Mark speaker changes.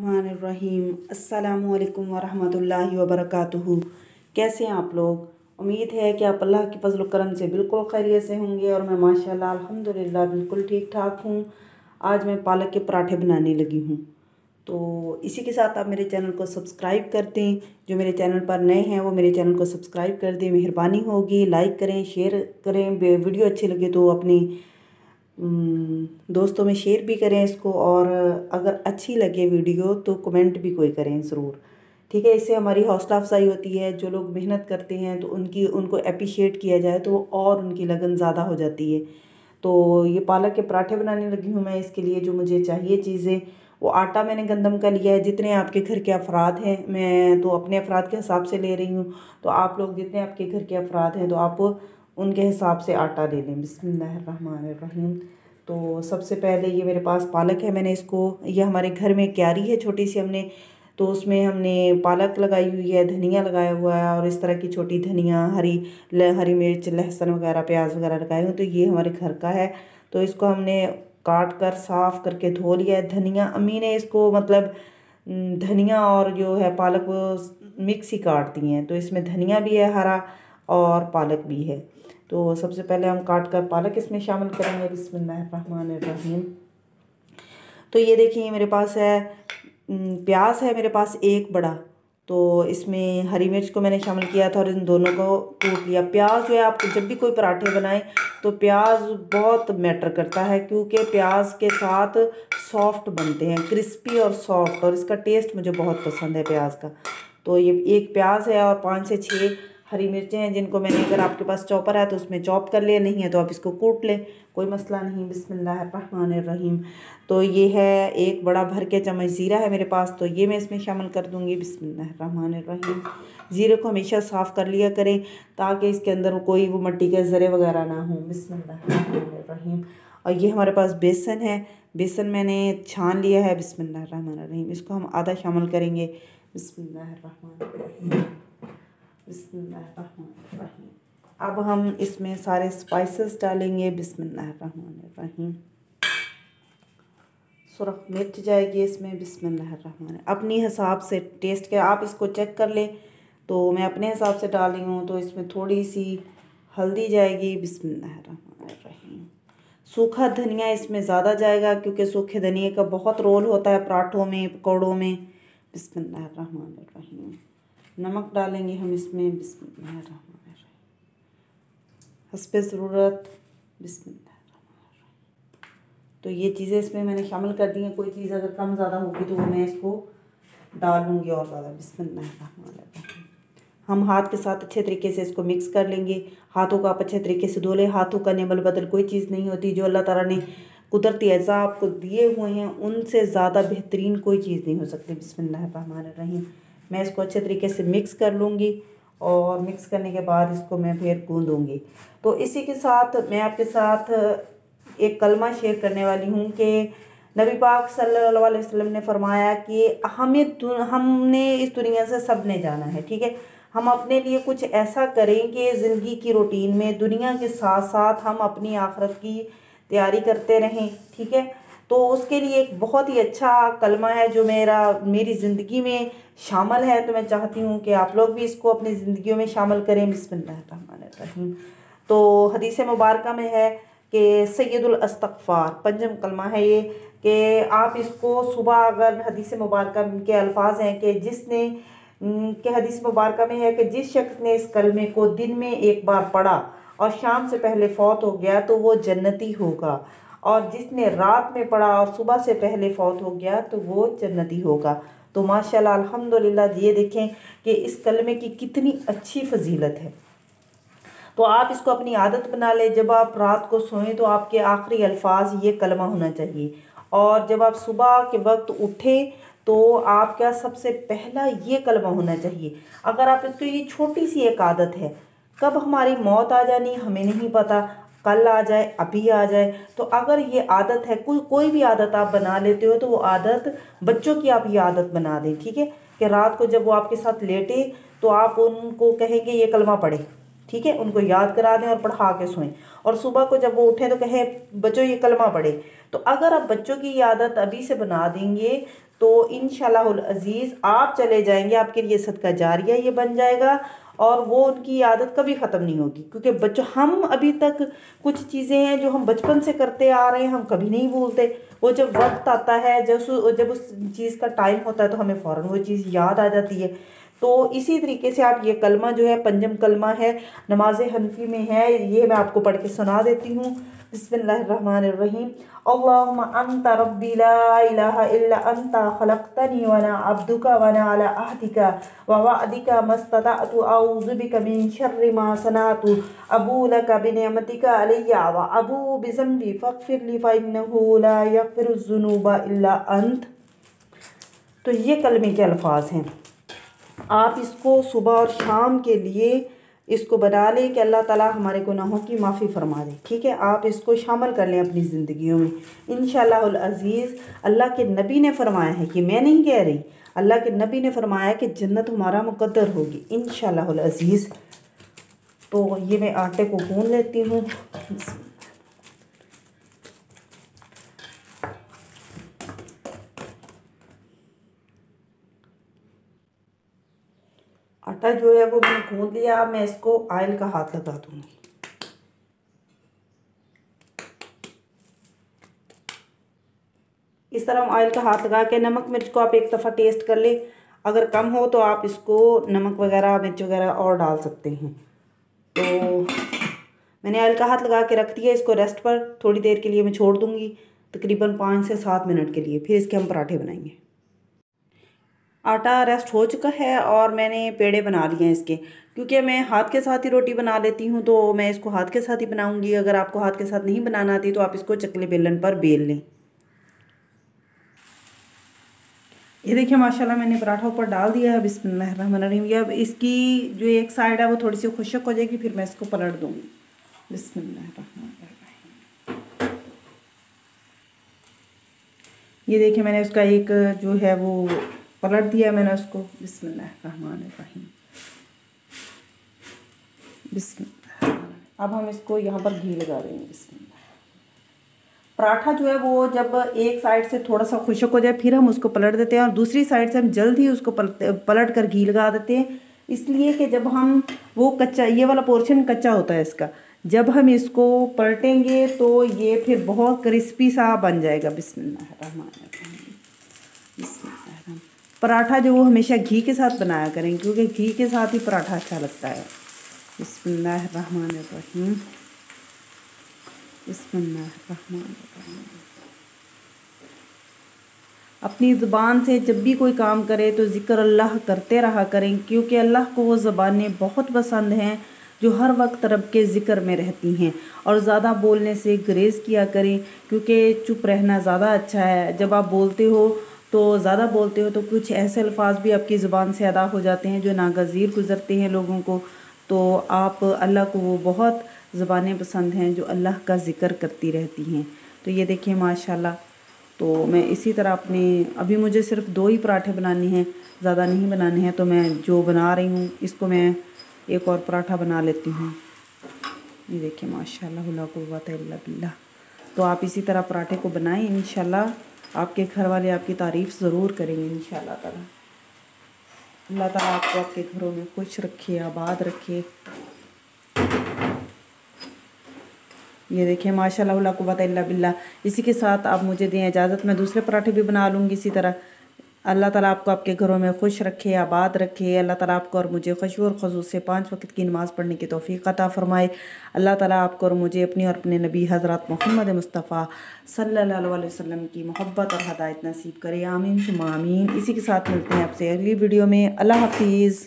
Speaker 1: रहीम अस्सलामुअलैकुम वरहमतुल्लाहि वबरकातुहू। कैसे हैं आप लोग? उम्मीद है कि आप अल्लाह के फजल करम से बिल्कुल खैरियत से होंगे और मैं माशाल्लाह अल्हम्दुलिल्लाह बिल्कुल ठीक ठाक हूँ। आज मैं पालक के पराठे बनाने लगी हूँ, तो इसी के साथ आप मेरे चैनल को सब्सक्राइब कर दें। जो मेरे चैनल पर नए हैं वो मेरे चैनल को सब्सक्राइब कर दें, मेहरबानी होगी। लाइक करें, शेयर करें, वीडियो अच्छी लगे तो अपनी दोस्तों में शेयर भी करें इसको, और अगर अच्छी लगे वीडियो तो कमेंट भी कोई करें ज़रूर, ठीक है। इससे हमारी हौसला अफजाई होती है। जो लोग मेहनत करते हैं तो उनको अप्रिशिएट किया जाए तो और उनकी लगन ज़्यादा हो जाती है। तो ये पालक के पराठे बनाने लगी हूँ मैं। इसके लिए जो मुझे चाहिए चीज़ें, वो आटा मैंने गंदम का लिया है। जितने आपके घर के अफराद हैं, मैं तो अपने अफराद के हिसाब से ले रही हूँ, तो आप लोग जितने आपके घर के अफराद हैं तो आप उनके हिसाब से आटा ले लें। बिस्मिल्लाहिर्रहमानिर्रहीम। तो सबसे पहले ये मेरे पास पालक है। मैंने इसको, ये हमारे घर में क्यारी है छोटी सी हमने, तो उसमें हमने पालक लगाई हुई है, धनिया लगाया हुआ है, और इस तरह की छोटी धनिया, हरी मिर्च, लहसुन वगैरह, प्याज वगैरह लगाए हुए। तो ये हमारे घर का है। तो इसको हमने काट कर साफ़ करके धो लिया है। धनिया अम्मी ने इसको मतलब धनिया और जो है पालक वो मिक्स ही काट दी हैं, तो इसमें धनिया भी है हरा और पालक भी है। तो सबसे पहले हम काट कर पालक इसमें शामिल करेंगे। बिस्मिल्लाहिर्रहमानिर्रहीम। तो ये देखिए मेरे पास है प्याज है मेरे पास एक बड़ा, तो इसमें हरी मिर्च को मैंने शामिल किया था और इन दोनों को कूट लिया। प्याज जो है, आप जब भी कोई पराठे बनाएं तो प्याज बहुत मैटर करता है, क्योंकि प्याज के साथ सॉफ्ट बनते हैं, क्रिस्पी और सॉफ्ट, और इसका टेस्ट मुझे बहुत पसंद है प्याज का। तो ये एक प्याज है और 5 से 6 हरी मिर्चें हैं, जिनको मैंने, अगर आपके पास चॉपर है तो उसमें चॉप कर ले, नहीं है तो आप इसको कूट लें, कोई मसला नहीं। बिस्मिल्लाहिर्रहमानिर्रहीम। तो ये है एक बड़ा भर के चम्मच ज़ीरा है मेरे पास, तो ये मैं इसमें शामिल कर दूँगी। बिस्मिल्लाहिर्रहमानिर्रहीम। ज़ीरे को हमेशा साफ़ कर लिया करें ताकि इसके अंदर कोई वो मिट्टी के ज़रे वगैरह ना हो। बिस्मिल्लाहिर्रहमानिर्रहीम। और ये हमारे पास बेसन है, बेसन मैंने छान लिया है। बिस्मिल्लाहिर्रहमानिर्रहीम। इसको हम आधा शामिल करेंगे। बिस्मिल्लाहिर्रहमानिर्रहीम। बिस्मिल्लाहिर्रहमानिर्रहीम। अब हम इसमें सारे स्पाइसेस डालेंगे। बिस्मिल्लाहिर्रहमानिर्रहीम। सुरख मिर्च जाएगी इसमें। बिस्मिल्लाहिर्रहमान, अपनी हिसाब से टेस्ट के आप इसको चेक कर लें। तो मैं अपने हिसाब से डाल रही हूँ, तो इसमें थोड़ी सी हल्दी जाएगी। बिस्मिल्लाहिर्रहमानिर्रहीम। सूखा धनिया इसमें ज़्यादा जाएगा, क्योंकि सूखे धनिए का बहुत रोल होता है पराठों में, पकौड़ों में। बिस्मिल्लाहिर्रहमानिर्रहीम। नमक डालेंगे हम इसमें। बिस्मिल्लाहिर्रहमानिर्रहीम, हस्बे ज़रूरत। बिस्मिल्लाह। तो ये चीज़ें इसमें मैंने शामिल कर दी हैं। कोई चीज़ अगर कम ज़्यादा होगी तो वो मैं इसको डाल लूँगी और ज़्यादा। बिस्मिल्लाहिर्रहमानिर्रहीम। हम हाथ के साथ अच्छे तरीके से इसको मिक्स कर लेंगे। हाथों को आप अच्छे तरीके से धो लें। हाथों का नेमल बदल कोई चीज़ नहीं होती। जो अल्लाह ताला ने कुदरती अज़ा आपको दिए हुए हैं, उनसे ज़्यादा बेहतरीन कोई चीज़ नहीं हो सकती। बिस्मिल्लाहिर्रहमानिर्रहीम। मैं इसको अच्छे तरीके से मिक्स कर लूँगी, और मिक्स करने के बाद इसको मैं फिर गूँधूँगी। तो इसी के साथ मैं आपके साथ एक कलमा शेयर करने वाली हूँ कि नबी पाक सल्लल्लाहु अलैहि वसल्लम ने फरमाया कि हमने इस दुनिया से सब ने जाना है, ठीक है। हम अपने लिए कुछ ऐसा करें कि ज़िंदगी की रूटीन में दुनिया के साथ साथ हम अपनी आखिरत की तैयारी करते रहें, ठीक है। तो उसके लिए एक बहुत ही अच्छा कलमा है जो मेरी ज़िंदगी में शामिल है। तो मैं चाहती हूँ कि आप लोग भी इसको अपनी ज़िंदगियों में शामिल करें। बिस्मिल्लाहिर्रहमानिर्रहीम। तो हदीस मुबारक में है कि सैयदुल इस्तिग़फ़ार, पंजम कलमा है ये, कि आप इसको सुबह, अगर हदीस मुबारक के अल्फाज हैं कि हदीस मुबारक में है कि जिस शख्स ने इस कलमे को दिन में एक बार पढ़ा और शाम से पहले फौत हो गया तो वो जन्नती होगा, और जिसने रात में पढ़ा और सुबह से पहले फौत हो गया तो वो जन्नती होगा। तो माशाल्लाह अल्हम्दुलिल्लाह, ये देखें कि इस कलमे की कितनी अच्छी फजीलत है। तो आप इसको अपनी आदत बना लें। जब आप रात को सोएं तो आपके आखिरी अल्फाज ये कलमा होना चाहिए, और जब आप सुबह के वक्त उठें तो आपका सबसे पहला ये कलमा होना चाहिए। अगर आप इसको, ये छोटी सी एक आदत है, कब हमारी मौत आ जानी हमें नहीं पता, कल आ जाए, अभी आ जाए। तो अगर ये आदत है, कोई भी आदत आप बना लेते हो, तो वो आदत, बच्चों की आप ये आदत बना दें, ठीक है, कि रात को जब वो आपके साथ लेटे तो आप उनको कहेंगे ये कलमा पढ़े, ठीक है, उनको याद करा दें और पढ़ा के सोएं। और सुबह को जब वो उठें तो कहें बच्चों ये कलमा पढ़े। तो अगर आप बच्चों की ये आदत अभी से बना देंगे तो इंशाअल्लाहुल अज़ीज़ आप चले जाएंगे, आपके लिए सदका जारिया ये बन जाएगा और वो उनकी आदत कभी ख़त्म नहीं होगी। क्योंकि बच्चों, हम अभी तक कुछ चीज़ें हैं जो हम बचपन से करते आ रहे हैं, हम कभी नहीं भूलते। वो जब वक्त आता है, जब उस चीज़ का टाइम होता है तो हमें फ़ौरन वो चीज़ याद आ जाती है। तो इसी तरीके से आप ये कलमा जो है, पंजम कलमा है, नमाज हनफी में है, ये मैं आपको पढ़ के सुना देती हूँ। बिस्मिल्लाहिर्रहमानिर्रहीम। अल्लाहुम्मा अंता रब्बी ला इलाहा इल्ला अंता खलक़तनी व अना अब्दुका व अना अला अहदिका व वअदिका मस्ततअतु अऊज़ु बिका मिन शर्रि मा सनअतु अबू लका बिनिअमतिका अलैया व अबू बिज़न्बी फ़ग़फ़िरली फ़इन्नहु ला यग़फ़िरुज़्ज़ुनूबा इल्ला अंत। तो ये कलमे के अल्फाज हैं। आप इसको सुबह और शाम के लिए इसको बना लें कि अल्लाह ताला हमारे गुनाहों की माफ़ी फरमा दे। ठीक है, आप इसको शामिल कर लें अपनी ज़िंदगियों में इंशाअल्लाहुल अज़ीज़। अल्लाह के नबी ने फरमाया है कि मैं नहीं कह रही, अल्लाह के नबी ने फरमाया कि जन्नत हमारा मुकद्दर होगी इंशाअल्लाहुल अज़ीज़। तो ये मैं आटे को गूंद लेती हूँ। आटा जो है वो मैंने गूंद लिया। अब मैं इसको ऑयल का हाथ लगा दूंगी। इस तरह हम ऑयल का हाथ लगा के नमक मिर्च को आप एक दफ़ा टेस्ट कर ले। अगर कम हो तो आप इसको नमक वगैरह मिर्च वगैरह और डाल सकते हैं। तो मैंने ऑयल का हाथ लगा के रख दिया। इसको रेस्ट पर थोड़ी देर के लिए मैं छोड़ दूंगी, तकरीबन 5 से 7 मिनट के लिए। फिर इसके हम पराठे बनाएंगे। आटा रेस्ट हो चुका है और मैंने पेड़े बना लिए हैं इसके। क्योंकि मैं हाथ के साथ ही रोटी बना लेती हूँ तो मैं इसको हाथ के साथ ही बनाऊंगी। अगर आपको हाथ के साथ नहीं बनाना आती तो आप इसको चकले बेलन पर बेल लें। ये देखिए माशाल्लाह मैंने पराठा ऊपर डाल दिया है। बिस्मिल्लाहिर्रहमानिर्रहीम। ये अब इसकी जो एक साइड है वो थोड़ी सी खुश्क हो जाएगी, फिर मैं इसको पलट दूँगी। बिस्मिल्लाहिर्रहमानिर्रहीम। ये देखिए मैंने उसका एक जो है वो पलट दिया मैंने उसको। बिस्मिल्लाहिर्रहमानिर्रहीम। बिस्मिल्लाह। अब हम इसको यहाँ पर घी लगा देंगे। बिस्मिल्लाह। पराठा जो है वो जब एक साइड से थोड़ा सा खुश्क हो जाए फिर हम उसको पलट देते हैं और दूसरी साइड से हम जल्द ही उसको पलट कर घी लगा देते हैं। इसलिए कि जब हम वो कच्चा, ये वाला पोर्शन कच्चा होता है इसका, जब हम इसको पलटेंगे तो ये फिर बहुत क्रिस्पी सा बन जाएगा। बिस्मिल्लाहिर्रहमानिर्रहीम। बिस्मिल्लाहिर्रहमानिर्रहीम। पराठा जो वो हमेशा घी के साथ बनाया करें क्योंकि घी के साथ ही पराठा अच्छा लगता है। बिस्मिल्लाहिर्रहमानिर्रहीम। बिस्मिल्लाहिर्रहमानिर्रहीम। अपनी ज़ुबान से जब भी कोई काम करे तो ज़िक्र अल्लाह करते रहा करें क्योंकि अल्लाह को वो ज़बानें बहुत पसंद हैं जो हर वक्त रब के ज़िक्र में रहती हैं। और ज़्यादा बोलने से गुरेज़ किया करें क्योंकि चुप रहना ज़्यादा अच्छा है। जब आप बोलते हो तो ज़्यादा बोलते हो तो कुछ ऐसे अल्फाज भी आपकी ज़ुबान से अदा हो जाते हैं जो नागज़ीर गुज़रते हैं लोगों को। तो आप, अल्लाह को वो बहुत ज़बानें पसंद हैं जो अल्लाह का ज़िक्र करती रहती हैं। तो ये देखिए माशाल्लाह। तो मैं इसी तरह अपने, अभी मुझे सिर्फ 2 ही पराठे बनाने हैं, ज़्यादा नहीं बनाने हैं। तो मैं जो बना रही हूँ इसको मैं एक और पराठा बना लेती हूँ। ये देखिए माशाल्लाह ला कुव्वता इल्ला बिल्लाह। तो आप इसी तरह पराठे को बनाएं, इंशाल्लाह आपके घर वाले आपकी तारीफ़ ज़रूर करेंगे इंशाल्लाह ताला। अल्लाह ताला आपको आपके घरों में खुश रखे, आबाद रखे। ये देखिए माशाल्लाह ला कुव्वता इल्ला बिल्लाह। इसी के साथ आप मुझे दें इजाज़त, मैं दूसरे पराठे भी बना लूँगी इसी तरह। अल्लाह ताला आपको आपके घरों में खुश रखे, आबाद रखे। अल्लाह ताला आपको और मुझे खुशू और खुशूस से 5 वक्त की नमाज़ पढ़ने की तौफ़ीक़ अता फ़रमाए। अल्लाह ताला आपको और मुझे अपनी और अपने नबी हज़रत मोहम्मद मुस्तफ़ा सल्लल्लाहु अलैहि वसल्लम की मोहब्बत और हदायत नसीब करे। आमीन सुम्मा आमीन। इसी के साथ मिलते हैं आपसे अगली वीडियो में। अल्लाह हाफ़िज़।